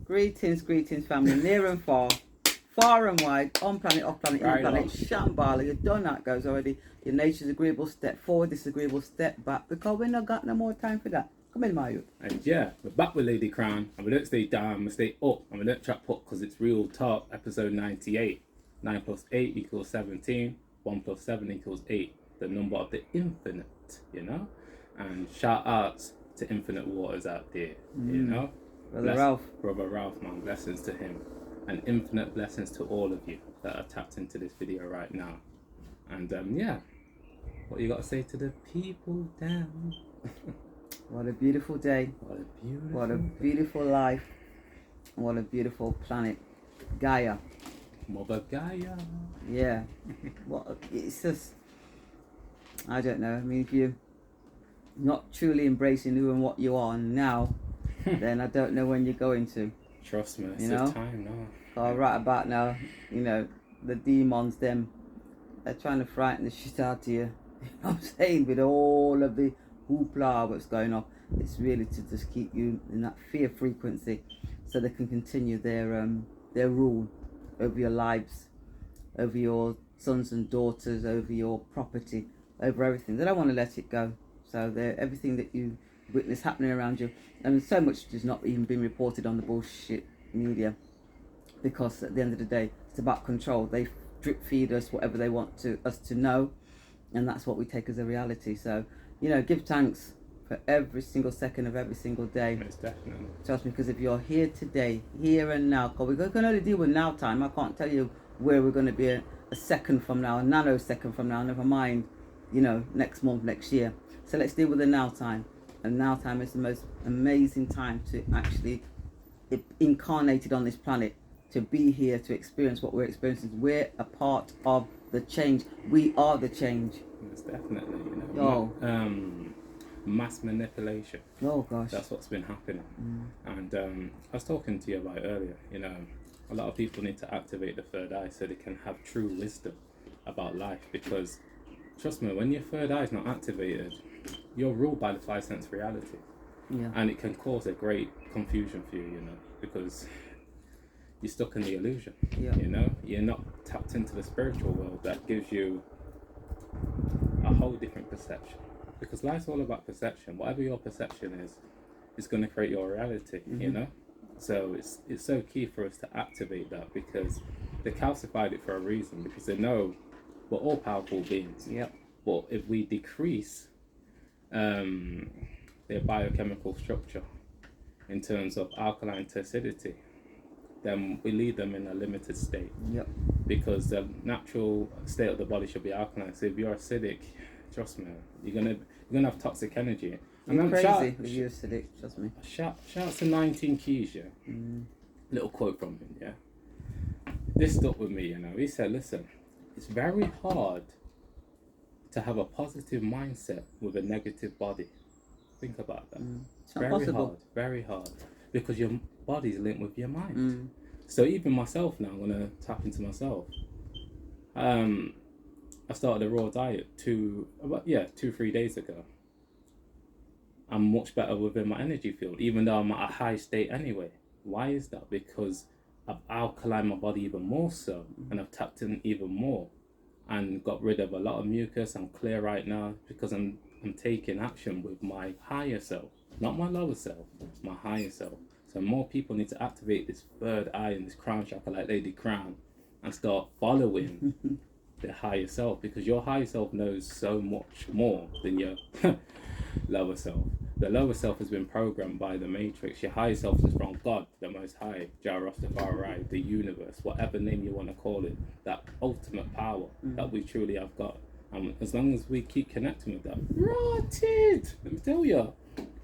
Greetings, greetings, family, near and far and wide, on planet, off planet, in planet, Shambhala. You've done that, goes already. Your nature's agreeable, step forward, disagreeable, step back, because we not got no more time for that. Come in, my youth. And yeah, we're back with Ladycrowne, and we don't stay down, we stay up, and we don't chat up because it's real talk, episode 98. 9 plus 8 equals 17, 1 plus 7 equals 8, the number of the infinite, you know? And shout outs to Infinite Waters out there, you know? Brother Ralph, man, blessings to him. And infinite blessings to all of you that are tapped into this video right now. And yeah, what you got to say to the people down? What a beautiful day. What a beautiful life. What a beautiful planet. Gaia. Mother Gaia. Yeah. It's just, I don't know. I mean, if you're not truly embracing who and what you are now, then I don't know when you're going to. Trust me, it's the time now. Right about now, you know, the demons, they're trying to frighten the shit out of you. You know what I'm saying? With all of the hoopla what's going on, it's really to just keep you in that fear frequency so they can continue their rule over your lives, over your sons and daughters, over your property, over everything. They don't want to let it go. So everything that you witness happening around you, and so much has not even been reported on the bullshit media, because at the end of the day, it's about control. They drip feed us whatever they want us to know, and that's what we take as a reality. So, you know, give thanks for every single second of every single day. Most definitely. Trust me, because if you're here today, here and now, because we can only deal with now time. I can't tell you where we're going to be a second from now, a nanosecond from now, never mind, you know, next month, next year. So let's deal with the now time. And now time is the most amazing time to actually incarnated on this planet, to be here, to experience what we're experiencing. We're a part of the change. We are the change. Yes, definitely, you know. Mass manipulation. Oh gosh. That's what's been happening. And I was talking to you about earlier, you know, a lot of people need to activate the third eye so they can have true wisdom about life, because trust me, when your third eye is not activated, you're ruled by the five sense reality. Yeah. And it can cause a great confusion for you, you know, because you're stuck in the illusion. Yeah. You know, you're not tapped into the spiritual world that gives you a whole different perception. Because life's all about perception. Whatever your perception is going to create your reality, you know? So it's so key for us to activate that, because they calcified it for a reason, because they know we're all powerful beings. Yep. But if we decrease their biochemical structure in terms of alkaline acidity, then we leave them in a limited state. Yep. Because the natural state of the body should be alkaline. So if you're acidic, trust me, you're gonna have toxic energy. You're crazy if you're acidic, trust me. Shout to 19 Keys, yeah. Little quote from him, yeah. This stuck with me, you know. He said, listen, it's very hard to have a positive mindset with a negative body. Think about that. It's not possible. Very hard, because your body's linked with your mind. So even myself now, I'm gonna tap into myself. I started a raw diet 2-3 days ago. I'm much better within my energy field, even though I'm at a high state anyway. Why is that? Because I've alkalined my body even more so, and I've tapped in even more, and got rid of a lot of mucus. I'm clear right now because I'm taking action with my higher self, not my lower self, my higher self. So more people need to activate this third eye and this crown chakra like Ladycrowne, and start following the higher self, because your higher self knows so much more than your lower self. The lower self has been programmed by the matrix. Your higher self is from God, the Most High, Jah Rastafari, the universe, whatever name you want to call it, that ultimate power that we truly have got. And as long as we keep connecting with that, rotted, let me tell you,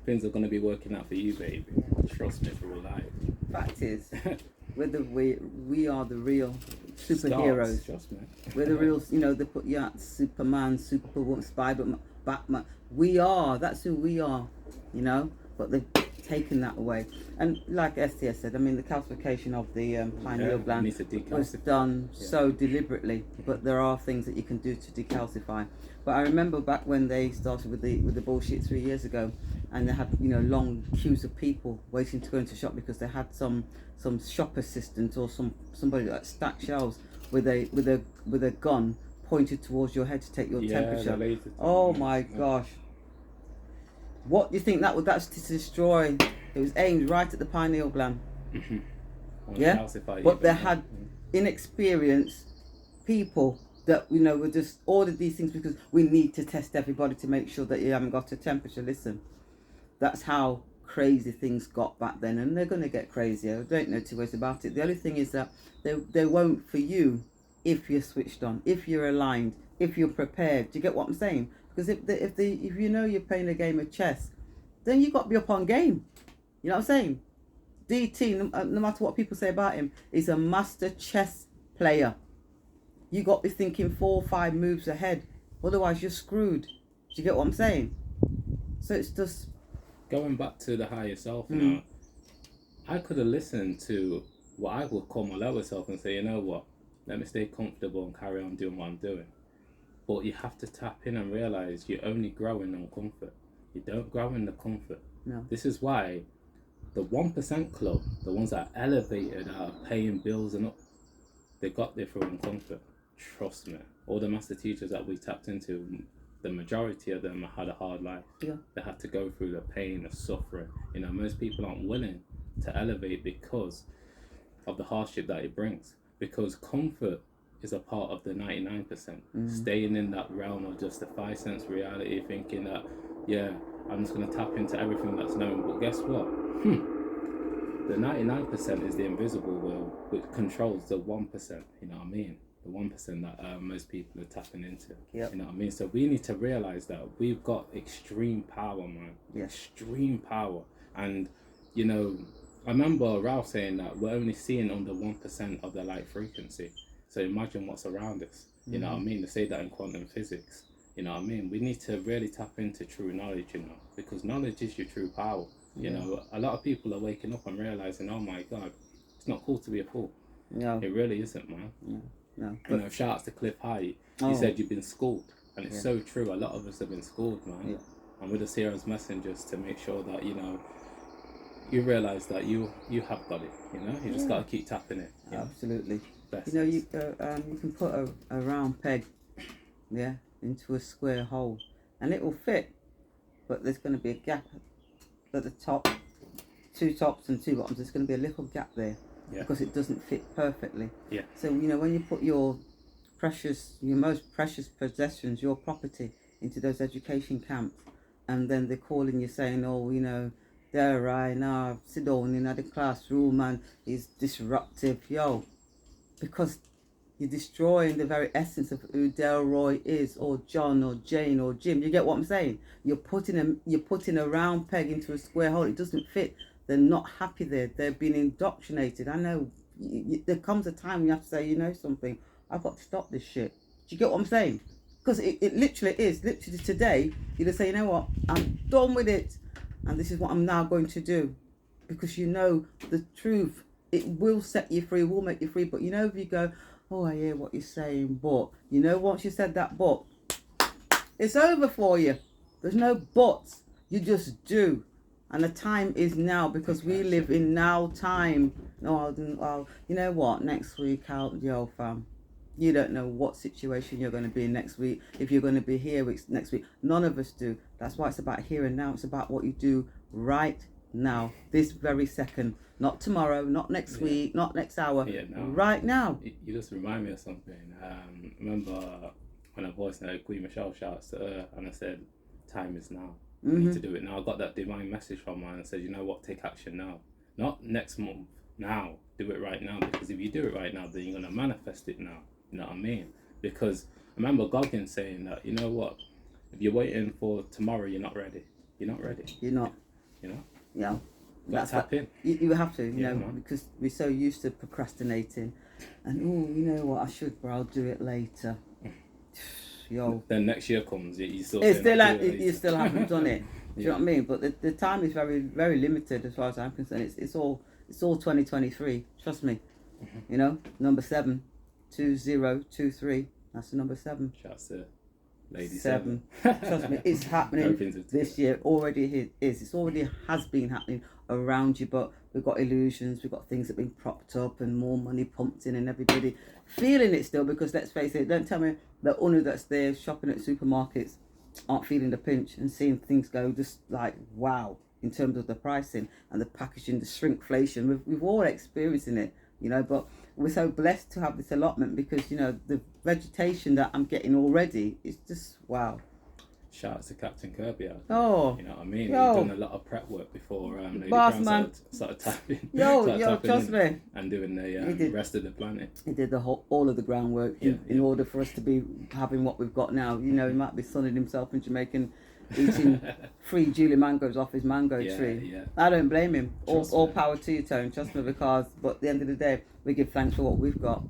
things are going to be working out for you, baby. Trust me for all life. Fact is, we are the real superheroes. Stars, trust me. We're the real, you know, they put you out, Superman, Superwoman, Spider-Man, Batman. That's who we are, you know. But they taken that away. And like STS said, I mean, the calcification of the pineal gland was done so deliberately, but there are things that you can do to decalcify. But I remember back when they started with the bullshit 3 years ago, and they had, you know, long queues of people waiting to go into shop because they had some shop assistant or somebody that stacked shelves with a gun pointed towards your head to take your temperature. Oh my gosh. What do you think that would? That's to destroy. It was aimed right at the pineal gland. Yeah, but they had inexperienced people that, you know, were just ordered these things because we need to test everybody to make sure that you haven't got a temperature. Listen, that's how crazy things got back then, and they're going to get crazier. I don't know two ways about it. The only thing is that they won't for you if you're switched on, if you're aligned, if you're prepared. Do you get what I'm saying? Because if you know you're playing a game of chess, then you got to be up on game. You know what I'm saying? DT, no matter what people say about him, is a master chess player. You got to be thinking 4 or 5 moves ahead. Otherwise, you're screwed. Do you get what I'm saying? So it's just going back to the higher self now. I could have listened to what I would call my lower self and say, you know what, let me stay comfortable and carry on doing what I'm doing. But you have to tap in and realize you're only growing on comfort. You don't grow in the comfort. No. This is why the 1% club, the ones that are elevated, are paying bills and up, they got there through comfort. Trust me. All the master teachers that we tapped into, the majority of them had a hard life. Yeah. They had to go through the pain, the suffering. You know, most people aren't willing to elevate because of the hardship that it brings. Because comfort is a part of the 99%. Staying in that realm of just the 5 cents reality, thinking that, yeah, I'm just going to tap into everything that's known. But guess what? The 99% is the invisible will, which controls the 1%. You know what I mean? The 1% that most people are tapping into. Yep. You know what I mean? So we need to realize that we've got extreme power, man. Yes. Extreme power. And, you know, I remember Ralph saying that we're only seeing under 1% of the light frequency. So imagine what's around us. You know what I mean? They say that in quantum physics. You know what I mean? We need to really tap into true knowledge, you know, because knowledge is your true power. You know, a lot of people are waking up and realizing, oh my God, it's not cool to be a fool. No. It really isn't, man. No. You know, shout out to Cliff High. You said you've been schooled. And it's so true. A lot of us have been schooled, man. Yeah. And we're just here as messengers to make sure that, you know, you realize that you have got it. You know, you just got to keep tapping it. Absolutely. Best. You know, you can put a round peg, into a square hole, and it will fit, but there's going to be a gap at the top, 2 tops and 2 bottoms. There's going to be a little gap there because it doesn't fit perfectly. Yeah. So, you know, when you put your most precious possessions, your property, into those education camps, and then they're calling you saying, oh, you know, they're right now, sit down in the classroom and is disruptive, because you're destroying the very essence of who Delroy is, or John, or Jane, or Jim. You get what I'm saying? You're putting a round peg into a square hole. It doesn't fit. They're not happy there. They've been indoctrinated. I know. There comes a time when you have to say, you know something, I've got to stop this shit. Do you get what I'm saying? Because it literally is. Literally today, you just say, you know what, I'm done with it, and this is what I'm now going to do, because you know the truth. It will set you free, will make you free. But you know, if you go, oh, I hear what you're saying, but you know, once you said that but, it's over for you. There's no buts. You just do. And the time is now, because we live in now time. No, you know what? Next week, fam. You don't know what situation you're going to be in next week. If you're going to be here next week. None of us do. That's why it's about here and now. It's about what you do right now, this very second. Not tomorrow, not next week, not next hour. Right now. You just remind me of something. Remember when I voiced Queen Michelle, shouts to her, and I said, time is now. I need to do it now. I got that divine message from her and said, you know what, take action now. Not next month, now. Do it right now, because if you do it right now, then you're going to manifest it now. You know what I mean? Because I remember Goggins saying that, you know what, if you're waiting for tomorrow, you're not ready. You're not ready. You're not. You know? Yeah. That's tap in. You have to, you know, man. because we're so used to procrastinating. And, oh, you know what, I should, but I'll do it later. Then next year comes, you still you still haven't done it. Do you know what I mean? But the time is very, very limited as far as I'm concerned. It's all 2023. Trust me. You know, number 72023. That's the number 7. Shouts to Lady 7. 7. Trust me, it's happening this year. Already is. It's already has been happening around you. But we've got illusions. We've got things that have been propped up and more money pumped in, and everybody feeling it still. Because let's face it, don't tell me the owner that's there shopping at supermarkets aren't feeling the pinch and seeing things go just like wow in terms of the pricing and the packaging, the shrinkflation. We've all experiencing it, you know, but we're so blessed to have this allotment because, you know, the vegetation that I'm getting already is just wow. Shout out to Captain Kirby out there. Oh, you know what I mean? Yo. He's done a lot of prep work before Boss, started tapping. Yo, trust me. And doing the rest of the planet. He did all of the groundwork in order for us to be having what we've got now. You know, he might be sunning himself in Jamaica, eating free Julie mangoes off his mango tree. Yeah. I don't blame him. All power to you, Tone. Trust me, but at the end of the day, we give thanks for what we've got.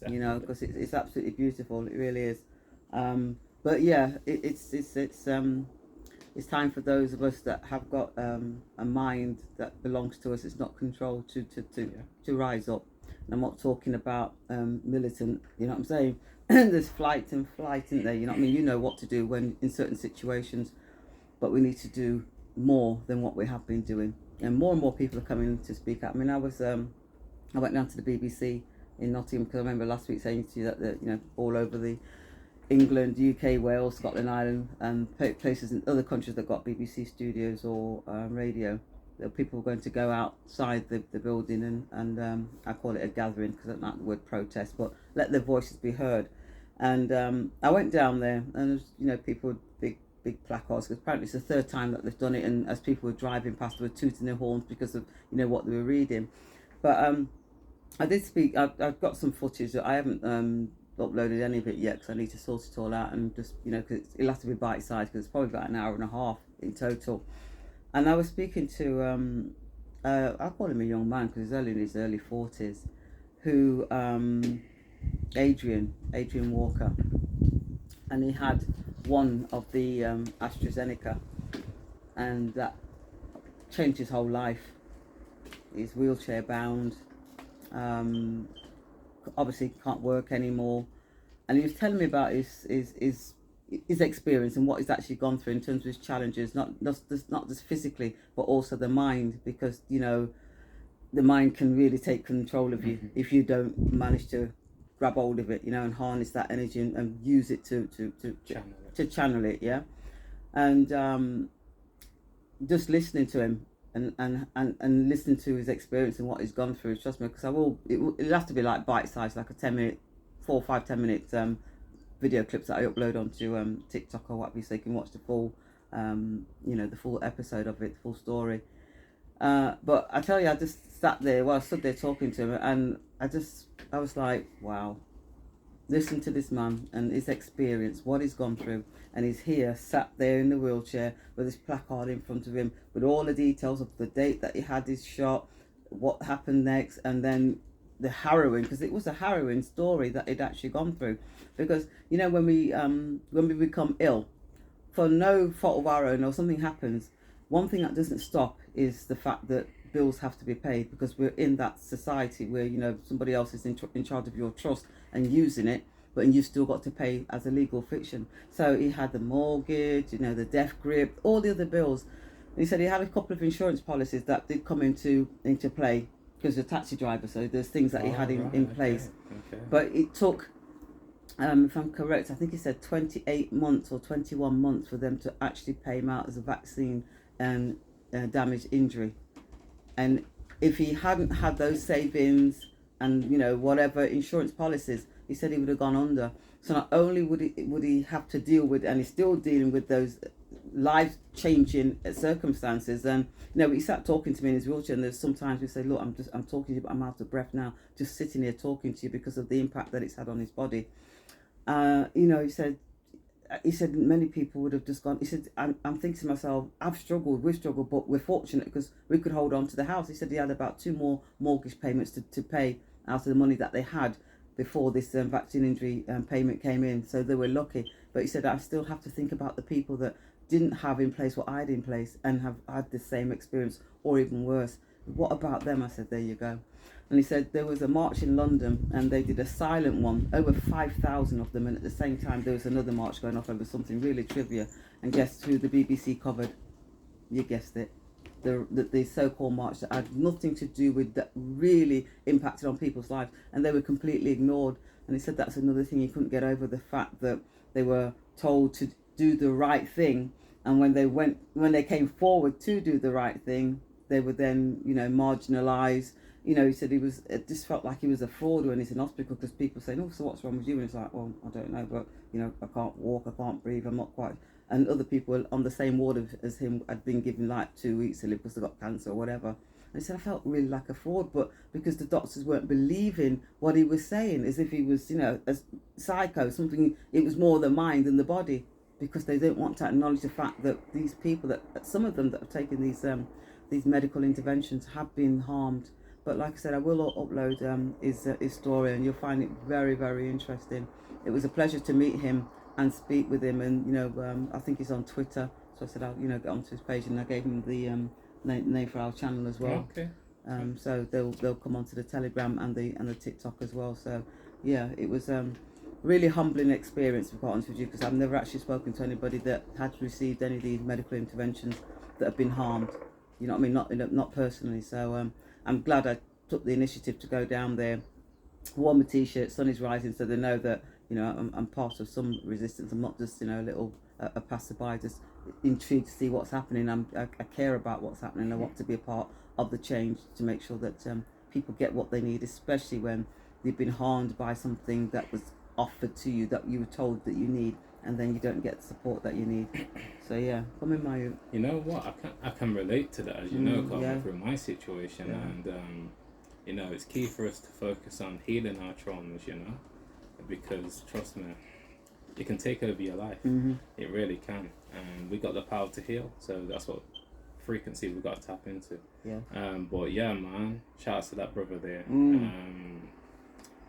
You know, because it's absolutely beautiful. It really is. But yeah, it's time for those of us that have got a mind that belongs to us. It's not controlled to rise up. And I'm not talking about militant. You know what I'm saying? There's flight and flight, isn't there? You know what I mean? You know what to do when in certain situations, but we need to do more than what we have been doing. And more people are coming to speak out. I mean, I went down to the BBC in Nottingham because I remember last week saying to you that you know, all over the England, UK, Wales, Scotland, Ireland, and places in other countries that got BBC studios or radio, people were going to go outside the building and I call it a gathering because I don't like the word protest, but let their voices be heard. And I went down there, and there's, you know, people with big placards, because apparently it's the third time that they've done it, and as people were driving past, they were tooting their horns because of, you know, what they were reading. But I did speak. I've got some footage that I haven't uploaded any of it yet because I need to sort it all out, and just, you know, because it'll have to be bite sized because it's probably about an hour and a half in total. And I was speaking to I call him a young man because he's in his early 40s, who Adrian Walker, and he had one of the AstraZeneca, and that changed his whole life. He's wheelchair bound. Obviously can't work anymore, and he was telling me about his experience and what he's actually gone through in terms of his challenges, not just physically but also the mind, because, you know, the mind can really take control of you if you don't manage to grab hold of it, you know, and harness that energy and use it to channel it, yeah. And just listening to him and listening to his experience and what he's gone through, trust me, because it'll have to be like bite sized, like a 10-minute, 4 or 5 10-minute video clips that I upload onto TikTok or whatever, so you can watch the full you know, the full episode of it, the full story. But I tell you, I just sat there, I stood there talking to him, and I was like, wow, listen to this man and his experience, what he's gone through, and he's here, sat there in the wheelchair with his placard in front of him with all the details of the date that he had his shot, what happened next, and then the harrowing, because it was a harrowing story that he'd actually gone through. Because, you know, when we become ill for no fault of our own, or something happens, one thing that doesn't stop is the fact that bills have to be paid, because we're in that society where, you know, somebody else is in charge of your trust and using it, but you've still got to pay as a legal fiction. So he had the mortgage, you know, the death grip, all the other bills. And he said he had a couple of insurance policies that did come into play because he's a taxi driver, so there's things that he had in place. Okay. But it took, if I'm correct, I think he said 28 months or 21 months for them to actually pay him out as a vaccine and damage injury. And if he hadn't had those savings and, you know, whatever insurance policies, he said he would have gone under. So not only would he have to deal with, and he's still dealing with those life-changing circumstances. And, you know, he sat talking to me in his wheelchair, and there's sometimes we say, look, I'm talking to you, but I'm out of breath now, just sitting here talking to you because of the impact that it's had on his body. You know, he said many people would have just gone. He said, I'm thinking to myself, we've struggled, but we're fortunate because we could hold on to the house. He said he had about 2 more mortgage payments to pay out of the money that they had before this vaccine injury payment came in, so they were lucky. But he said, I still have to think about the people that didn't have in place what I had in place and have had the same experience or even worse. What about them? I said, there you go. And he said there was a march in London and they did a silent one, over 5,000 of them, and at the same time there was another march going off over something really trivia. And guess who the BBC covered? You guessed it. The so-called march that had nothing to do with, that really impacted on people's lives, and they were completely ignored. And he said that's another thing he couldn't get over, the fact that they were told to do the right thing, and when they came forward to do the right thing, they were then, marginalised. He said it just felt like he was a fraud when he's in hospital, because people saying, oh, so what's wrong with you? And it's like, well, I don't know, but I can't walk, I can't breathe, I'm not quite. And other people on the same ward as him had been given like 2 weeks to live because they got cancer or whatever. And he said, I felt really like a fraud, but because the doctors weren't believing what he was saying, as if he was, a psycho, something, it was more the mind than the body, because they don't want to acknowledge the fact that these people, that some of them that have taken these medical interventions have been harmed. But like I said, I will upload his story, and you'll find it very, very interesting. It was a pleasure to meet him and speak with him, and I think he's on Twitter, so I said I'll get onto his page, and I gave him the name for our channel as well. Okay. So they'll come onto the Telegram and the TikTok as well. So yeah, it was really humbling experience, to be quite honest with you, because I've never actually spoken to anybody that had received any of these medical interventions that have been harmed. You know what I mean? Not personally. So I'm glad I took the initiative to go down there, wore my t-shirt, sun is rising, so they know that I'm part of some resistance. I'm not just a passerby, just intrigued to see what's happening. I care about what's happening. I want to be a part of the change to make sure that people get what they need, especially when they've been harmed by something that was offered to you, that you were told that you need, and then you don't get the support that you need. So yeah, come in my. You know what? I can relate to that, as you know, because yeah. through my situation, Yeah. and it's key for us to focus on healing our traumas, because trust me, it can take over your life. Mm-hmm. It really can, and we got the power to heal. So that's what frequency we got to tap into. Yeah. But yeah, man, shout out to that brother there.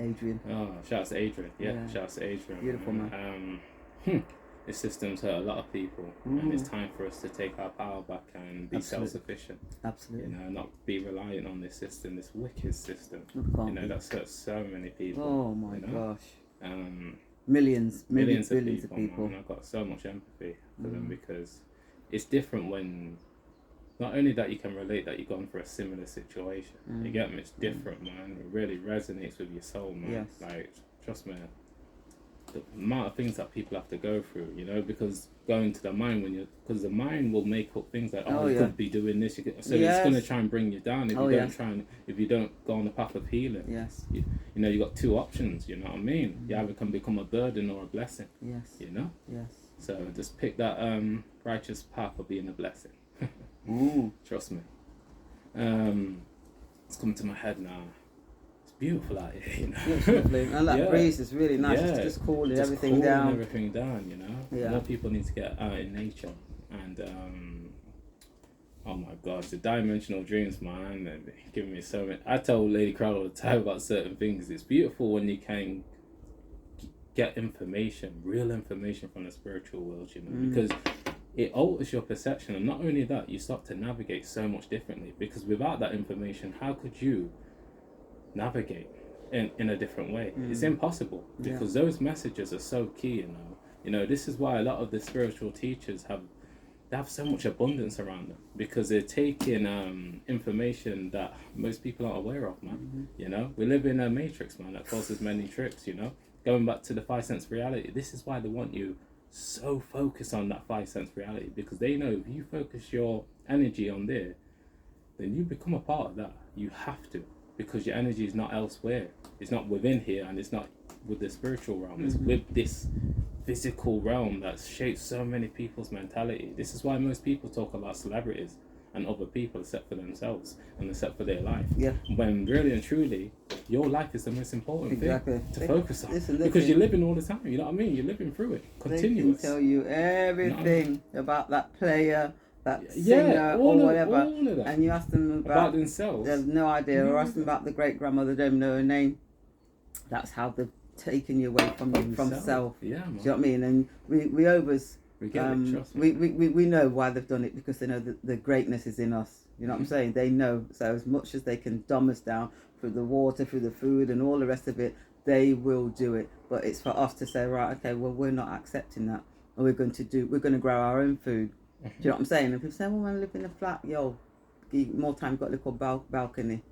Adrian. Oh, shout out to Adrian. Yeah, shout out to Adrian. Beautiful man. This system's hurt a lot of people, and it's time for us to take our power back and be self-sufficient. Absolutely. Not be reliant on this system, this wicked system. That's hurt so many people. Oh my gosh. Millions of people. And I've got so much empathy for them, because it's different when, not only that you can relate that you've gone for a similar situation, you get me? It's different, man. It really resonates with your soul, man. Yes. Like, trust me, the amount of things that people have to go through, because going to the mind, because the mind will make up things like, you could be doing this, it's going to try and bring you down if you don't go on the path of healing. Yes. You got two options, you know what I mean? You either can become a burden or a blessing. Yes. Yes. So just pick that righteous path of being a blessing. Trust me. It's coming to my head now. It's beautiful out here, It's lovely. And that breeze is really nice. It's just cooling everything down. Yeah. More people need to get out in nature. And oh my gosh, the dimensional dreams, man, they're giving me so many. I tell Ladycrowne all the time about certain things. It's beautiful when you can get information, real information from the spiritual world, because it alters your perception. And not only that, you start to navigate so much differently, because without that information, how could you navigate in a different way? It's impossible, because those messages are so key. This is why a lot of the spiritual teachers have so much abundance around them, because they're taking information that most people aren't aware of, man. We live in a matrix, man, that causes many tricks. Going back to the 5 sense reality, this is why they want you so focused on that 5 sense reality, because they know if you focus your energy on there, then you become a part of that. You have to, because your energy is not elsewhere. It's not within here, and it's not with the spiritual realm. It's with this physical realm that shapes so many people's mentality. This is why most people talk about celebrities and other people except for themselves and except for their life. When really and truly, your life is the most important thing to focus on. Because you're living all the time, you know what I mean? You're living through it, continuous. They can tell you everything about that player, that singer, or whatever. All of that. And you ask them about themselves. They have no idea. Or ask them about the great grandmother, they don't know her name. That's how they've taken you away from self. Yeah, man. Do you know what I mean? And we always We get it, trust me. We know why they've done it, because they know that the greatness is in us. You know what I'm saying? They know. So as much as they can dumb us down through the water, through the food, and all the rest of it, they will do it. But it's for us to say, right, okay, well, we're not accepting that, and we're going to grow our own food. Do you know what I'm saying? And people say, well, when I live in a flat, yo, more time, got a little balcony.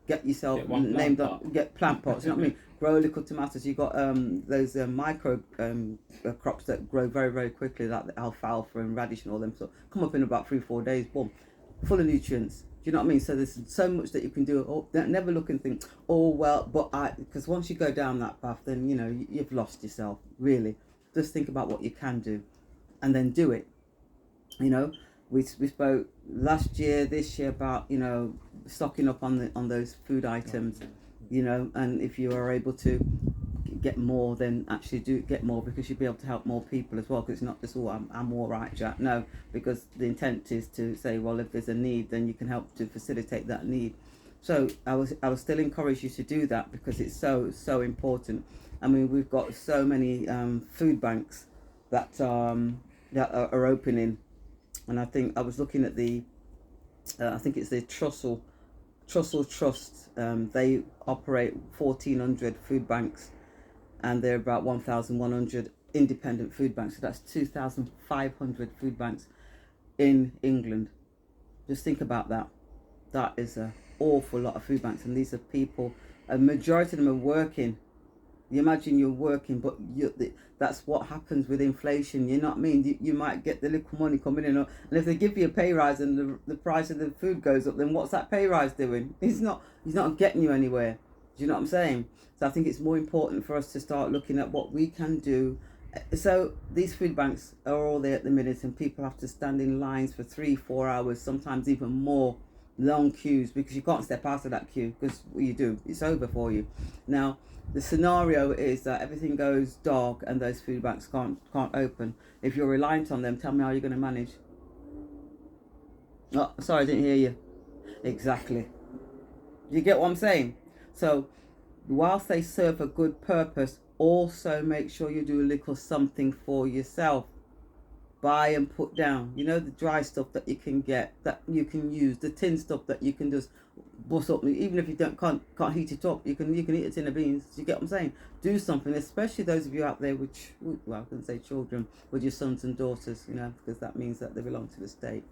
Get yourself named up, get plant pots. You know what I mean? Grow little tomatoes. You got those micro crops that grow very, very quickly, like the alfalfa and radish and all them. So come up in about 3-4 days, boom, full of nutrients. Do you know what I mean? So there's so much that you can do. Oh, never look and think, oh well, because once you go down that path, then you know you've lost yourself. Really, just think about what you can do, and then do it. You know, we spoke last year, this year about, you know, stocking up on those food items, you know, and if you are able to get more, then actually do get more, because you'll be able to help more people as well, because it's not just, oh, I'm all right, Jack. No, because the intent is to say, well, if there's a need, then you can help to facilitate that need. So I will still encourage you to do that, because it's so important. I mean, we've got so many food banks that are opening. And I think I was looking at the, I think it's the Trussell Trust. They operate 1,400 food banks, and they're about 1,100 independent food banks. So that's 2,500 food banks in England. Just think about that. That is an awful lot of food banks, and these are people. A majority of them are working. You imagine you're working, but that's what happens with inflation. You know what I mean? You might get the little money coming in, and if they give you a pay rise and the price of the food goes up, then what's that pay rise doing? He's not getting you anywhere. Do you know what I'm saying? So I think it's more important for us to start looking at what we can do. So these food banks are all there at the minute, and people have to stand in lines for 3-4 hours, sometimes even more, long queues, because you can't step out of that queue, because what you do, it's over for you. Now, the scenario is that everything goes dark and those food banks can't open. If you're reliant on them, tell me how you're going to manage. Oh, sorry, I didn't hear you. Exactly. You get what I'm saying? So, whilst they serve a good purpose, also make sure you do a little something for yourself. Buy and put down. You know, the dry stuff that you can get, that you can use, the tin stuff that you can just bust up. Even if you can't heat it up, you can eat a tin of beans. You get what I'm saying? Do something, especially those of you out there with, well, I couldn't say children, with your sons and daughters, you know, because that means that they belong to the state,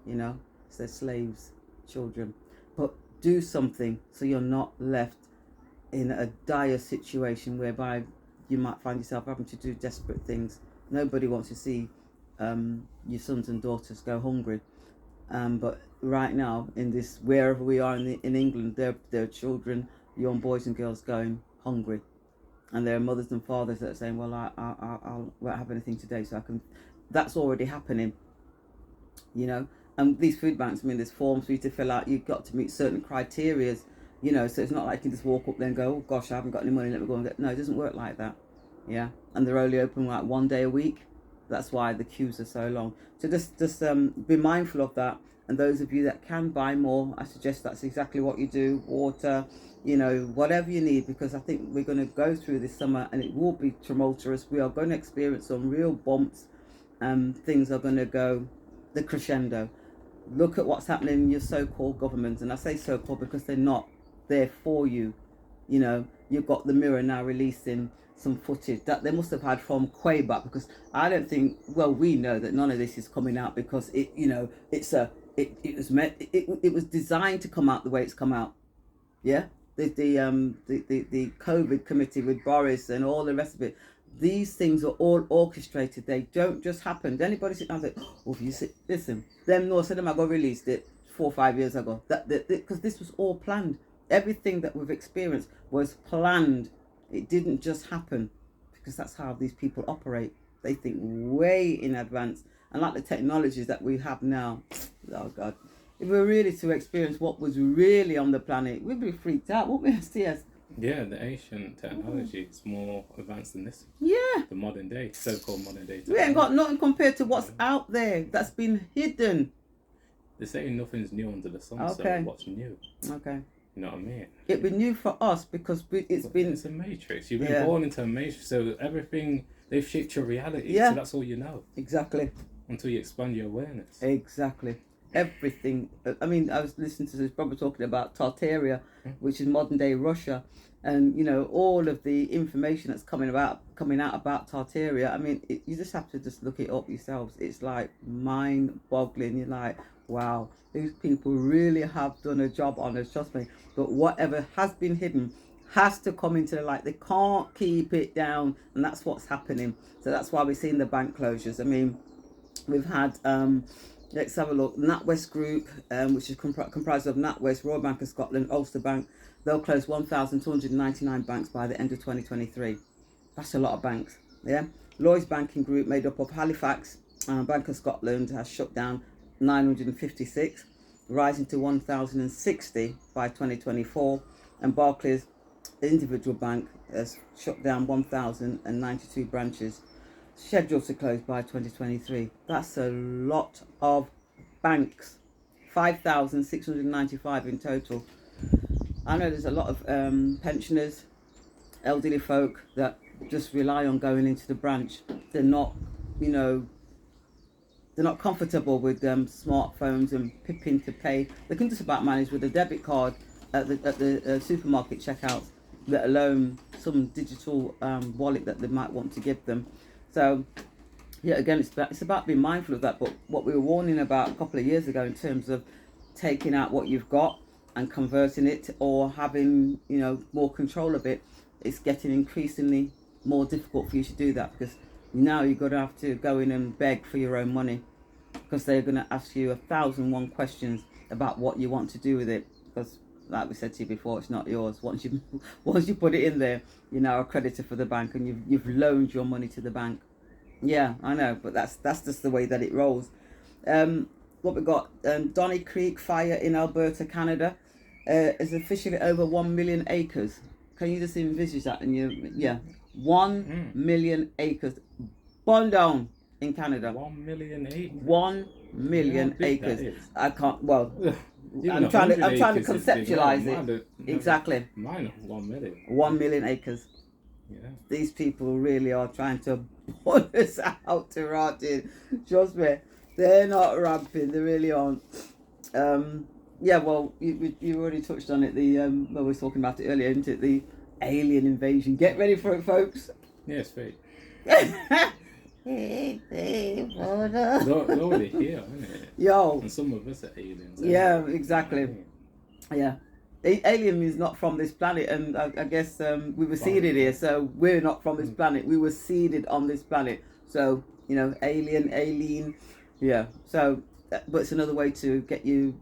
you know, so they're slaves, children. But do something so you're not left in a dire situation whereby you might find yourself having to do desperate things. Nobody wants to see your sons and daughters go hungry, but right now in this, wherever we are in England, there are children, young boys and girls going hungry, and there are mothers and fathers that are saying, well, I won't have anything today, so I can. That's already happening, you know. And these food banks, I mean, there's forms for you to fill out. You've got to meet certain criteria, you know, so it's not like you can just walk up there and go, oh gosh, I haven't got any money, let me go and get. No, it doesn't work like that. Yeah, and they're only open like 1 day a week. That's why the queues are so long. So just be mindful of that. And those of you that can buy more, I suggest that's exactly what you do. Water, you know, whatever you need, because I think we're going to go through this summer and it will be tumultuous. We are going to experience some real bumps. Things are going to go the crescendo. Look at what's happening in your so-called government. And I say so-called because they're not there for you. You know, you've got the Mirror now releasing some footage that they must have had from way back, because I don't think, well, we know that none of this is coming out because it, you know, it was designed to come out the way it's come out. Yeah, the COVID committee with Boris and all the rest of it. These things are all orchestrated. They don't just happen. Did anybody sit down and say, oh, you sit, listen, them no said them I got released it 4 or 5 years ago. Because this was all planned. Everything that we've experienced was planned. It didn't just happen, because that's how these people operate. They think way in advance. And like the technologies that we have now, oh God, if we were really to experience what was really on the planet, we'd be freaked out, wouldn't we, STS? Yeah, the ancient technology is more advanced than this. Yeah. The modern day, so-called modern day technology. We ain't got nothing compared to what's out there that's been hidden. They say nothing's new under the sun, Okay. so what's new? Okay. You know what I mean? It'd be new for us because it's a matrix. You've been born into a matrix, so everything, they've shaped your reality. So that's all you know. Exactly. Until you expand your awareness. Exactly. Everything. I mean, I was listening to this brother talking about Tartaria, which is modern day Russia, and you know all of the information that's coming out about Tartaria. I mean, you just have to just look it up yourselves. It's like mind-boggling. You're like, wow, these people really have done a job on us. Trust me. But whatever has been hidden has to come into the light. They can't keep it down, and that's what's happening. So that's why we're seeing the bank closures. I mean, we've had let's have a look. NatWest Group, which is comprised of NatWest, Royal Bank of Scotland, Ulster Bank. They'll close 1,299 banks by the end of 2023. That's a lot of banks. Yeah. Lloyds Banking Group, made up of Halifax, Bank of Scotland, has shut down 956, rising to 1,060 by 2024. And Barclays, the individual bank, has shut down 1,092 branches, scheduled to close by 2023. That's a lot of banks. 5,695 in total. I know there's a lot of pensioners, elderly folk that just rely on going into the branch. They're not, you know, they're not comfortable with smartphones and pipping to pay. They can just about manage with a debit card at the supermarket checkouts, let alone some digital wallet that they might want to give them. So, yeah, again, it's about being mindful of that. But what we were warning about a couple of years ago in terms of taking out what you've got and converting it, or having, you know, more control of it, it's getting increasingly more difficult for you to do that, because now you're going to have to go in and beg for your own money, because they're going to ask you 1,001 questions about what you want to do with it. Because, like we said to you before, it's not yours. Once you put it in there, you're now a creditor for the bank, and you've loaned your money to the bank. Yeah, I know, but that's just the way that it rolls. What we got? Donny Creek fire in Alberta, Canada, is officially over 1 million acres. Can you just envisage that? And 1 million acres burned down in Canada. 1 million acres. 1 million acres. I can't. Well, I'm trying to conceptualize it. Exactly. Mine 1 million. 1 million acres. Yeah. These people really are trying to put us out to rotting. Trust me, they're not ramping. They really aren't. Yeah, well, you already touched on it. Well, we were talking about it earlier, isn't it? The alien invasion. Get ready for it, folks. Yeah, it's fake. They're already here, isn't it? Yo. And some of us are aliens. Yeah, exactly. Yeah. Alien is not from this planet, and I guess we were seeded here, so we're not from this planet. We were seeded on this planet, so you know, alien, yeah. So, but it's another way to get you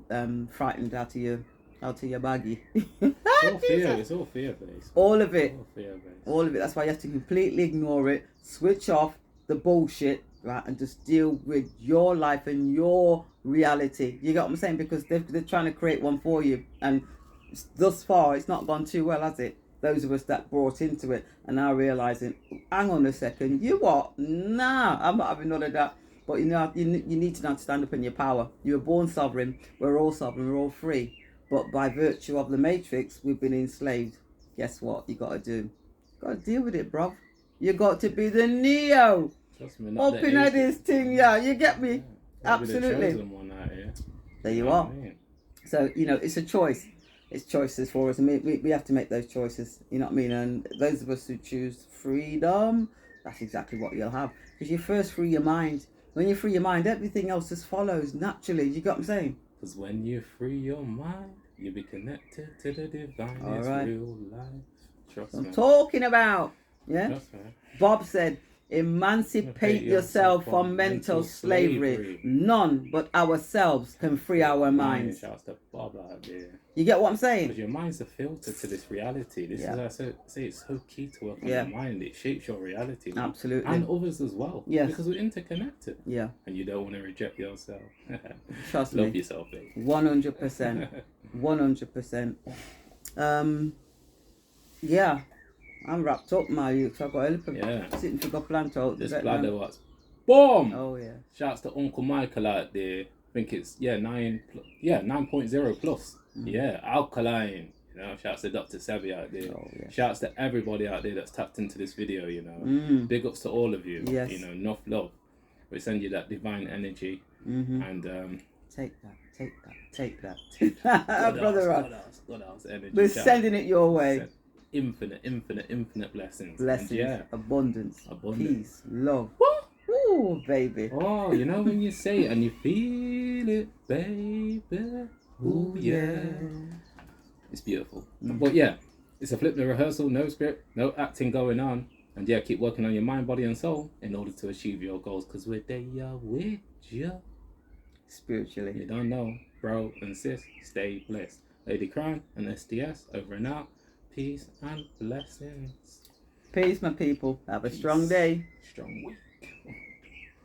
frightened out of your baggy. It's all fear based. All of it. All fear based. All of it. That's why you have to completely ignore it, switch off the bullshit, right, and just deal with your life and your reality. You get what I'm saying? Because they're trying to create one for you, and thus far it's not gone too well, has it? Those of us that brought into it are now realizing, hang on a second, you what? Nah, I'm not having none of that. But you know, you need to now stand up in your power. You were born sovereign. We're all sovereign. We're all free. But by virtue of the matrix, we've been enslaved. Guess what? You got to do? You got to deal with it, bruv. You got to be the Neo. Trust me, not open at this thing, yeah. You get me? Yeah, absolutely. The one out here. There you are. So you know, it's a choice. It's choices for us, and we have to make those choices. You know what I mean? And those of us who choose freedom, that's exactly what you'll have. Because you first free your mind. When you free your mind, everything else just follows naturally. You got what I'm saying? Because when you free your mind, you'll be connected to the divine. All it's right. Real life. Trust me. I'm talking about. Yeah. Trust me. Bob said, emancipate yourself from mental slavery. None but ourselves can free our minds. Shouts to Bob out there. You get what I'm saying? Because your mind's a filter to this reality. This is, I say, it's so key to work on your mind. It shapes your reality. Absolutely. And others as well. Yes. Because we're interconnected. Yeah. And you don't want to reject yourself. Trust me. Love yourself, babe. 100%. 100%. Yeah. I'm wrapped up, my youth. I've got elephant sitting for plant out. This bladder was boom. Oh yeah. Shouts to Uncle Michael out there. I think it's 9.0 plus. Yeah, alkaline. You know, shouts to Dr. Sebi out there. Oh, yes. Shouts to everybody out there that's tapped into this video, you know. Big ups to all of you. Yes. You know, enough love. We send you that divine energy. And take that. Brother Ross. God else energy. We're sending it your way. Infinite blessings. Blessings, And abundance, peace, love. What? Ooh, baby. Oh, you know when you say it and you feel it, baby. Ooh, yeah. It's beautiful. But yeah, it's a flip the rehearsal, no script, no acting going on. And yeah, keep working on your mind, body and soul in order to achieve your goals, because we're there with you. Spiritually. You don't know, bro and sis, stay blessed. Ladycrowne and STS, over and out. Peace and blessings. Peace, my people. Have a strong day. Strong week.